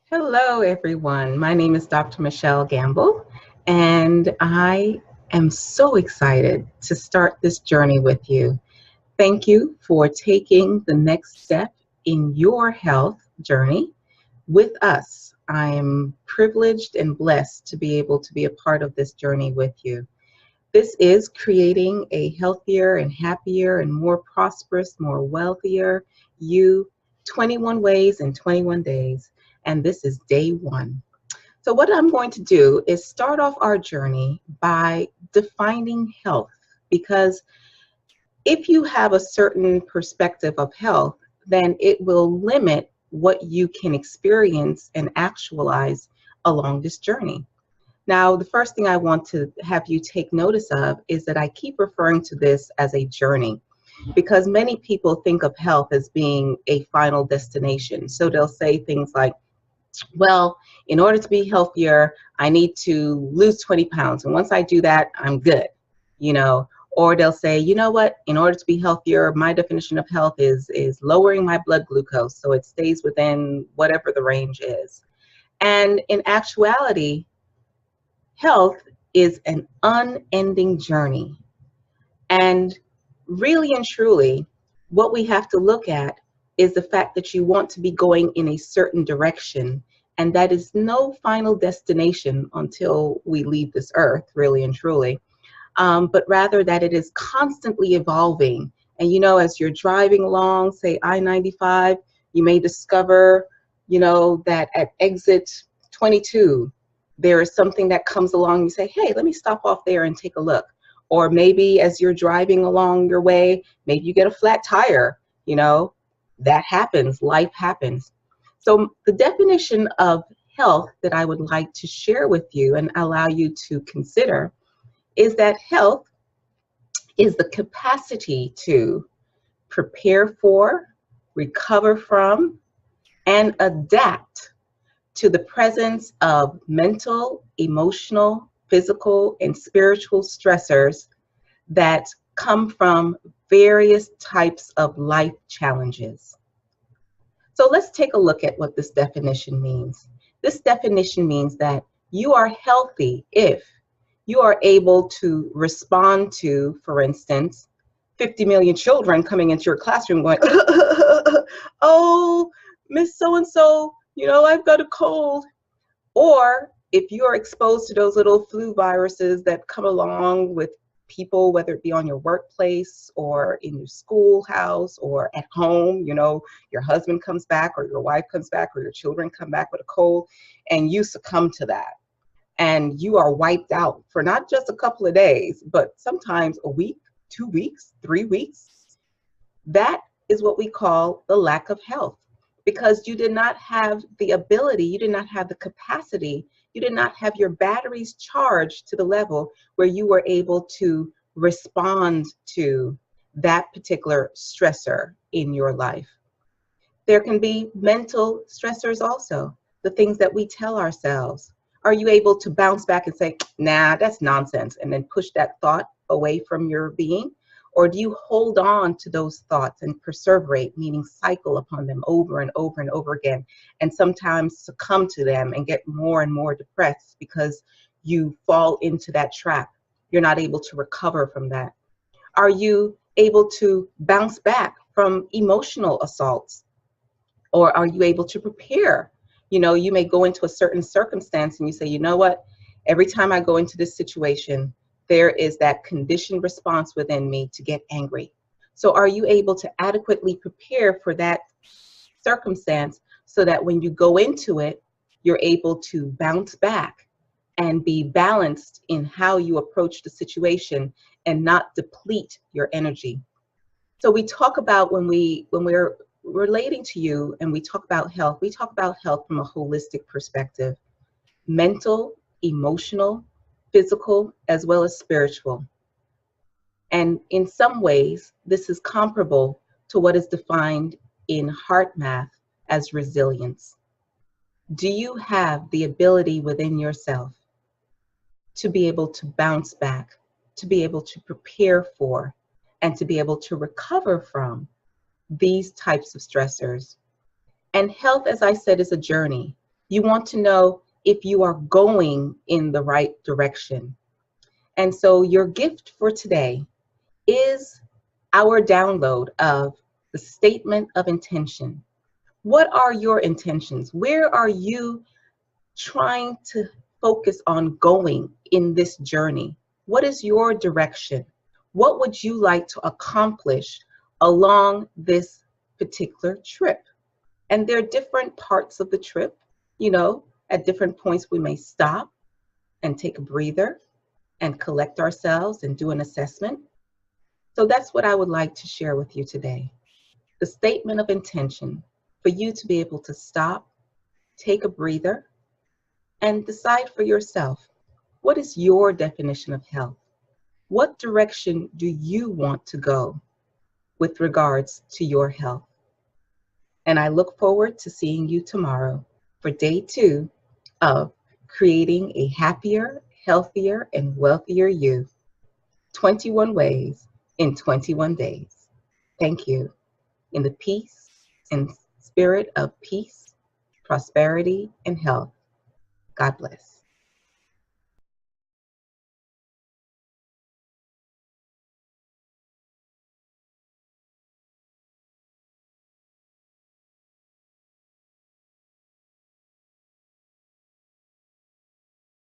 Hello, everyone. My name is Dr. Michelle Gamble, and I am so excited to start this journey with you. Thank you for taking the next step in your health journey with us. I am privileged and blessed to be able to be a part of this journey with you. This is creating a healthier and happier and more prosperous, more wealthier you 21 ways in 21 days. And this is day one. So, what I'm going to do is start off our journey by defining health, because if you have a certain perspective of health, then it will limit what you can experience and actualize along this journey. Now, the first thing I want to have you take notice of is that I keep referring to this as a journey because many people think of health as being a final destination. So they'll say things like, well, in order to be healthier, I need to lose 20 pounds. And once I do that, I'm good, you know. Or they'll say, you know what, in order to be healthier, my definition of health is lowering my blood glucose so it stays within whatever the range is. And in actuality, health is an unending journey. And really and truly, what we have to look at is the fact that you want to be going in a certain direction. And that is no final destination until we leave this earth, really and truly, but rather that it is constantly evolving. And, you know, as you're driving along, say I-95, you may discover, you know, that at exit 22, there is something that comes along. You say, hey, let me stop off there and take a look. Or maybe as you're driving along your way, maybe you get a flat tire, you know, that happens, life happens. So the definition of health that I would like to share with you and allow you to consider is that health is the capacity to prepare for, recover from, and adapt to the presence of mental, emotional, physical, and spiritual stressors that come from various types of life challenges. So let's take a look at what this definition means. This definition means that you are healthy if you are able to respond to, for instance, 50 million children coming into your classroom going, oh, Miss So-and-so, you know, I've got a cold. Or if you are exposed to those little flu viruses that come along with people, whether it be on your workplace or in your schoolhouse or at home, you know, your husband comes back or your wife comes back or your children come back with a cold and you succumb to that. And you are wiped out for not just a couple of days, but sometimes a week, 2 weeks, 3 weeks. That is what we call the lack of health, because you did not have the ability, you did not have the capacity, you did not have your batteries charged to the level where you were able to respond to that particular stressor in your life. There can be mental stressors also, the things that we tell ourselves. Are you able to bounce back and say, nah, that's nonsense, and then push that thought away from your being? Or do you hold on to those thoughts and perseverate, meaning cycle upon them over and over and over again, and sometimes succumb to them and get more and more depressed because you fall into that trap? You're not able to recover from that. Are you able to bounce back from emotional assaults? Or are you able to prepare? You know, you may go into a certain circumstance and you say, you know what, every time I go into this situation, there is that conditioned response within me to get angry. So are you able to adequately prepare for that circumstance so that when you go into it, you're able to bounce back and be balanced in how you approach the situation and not deplete your energy? So we talk about when we're relating to you and we talk about health, we talk about health from a holistic perspective: mental, emotional, physical, as well as spiritual. And in some ways, this is comparable to what is defined in heart math as resilience. Do you have the ability within yourself to be able to bounce back, to be able to prepare for, and to be able to recover from these types of stressors? And health, as I said, is a journey. You want to know if you are going in the right direction. And so your gift for today is our download of the statement of intention. What are your intentions? Where are you trying to focus on going in this journey? What is your direction? What would you like to accomplish along this particular trip? And there are different parts of the trip. You know, at different points, we may stop and take a breather and collect ourselves and do an assessment. So that's what I would like to share with you today. The statement of intention for you to be able to stop, take a breather, and decide for yourself, what is your definition of health? What direction do you want to go with regards to your health? And I look forward to seeing you tomorrow for day 2 of creating a happier, healthier, and wealthier you. 21 ways in 21 days. Thank you. In the peace and spirit of peace, prosperity, and health. God bless.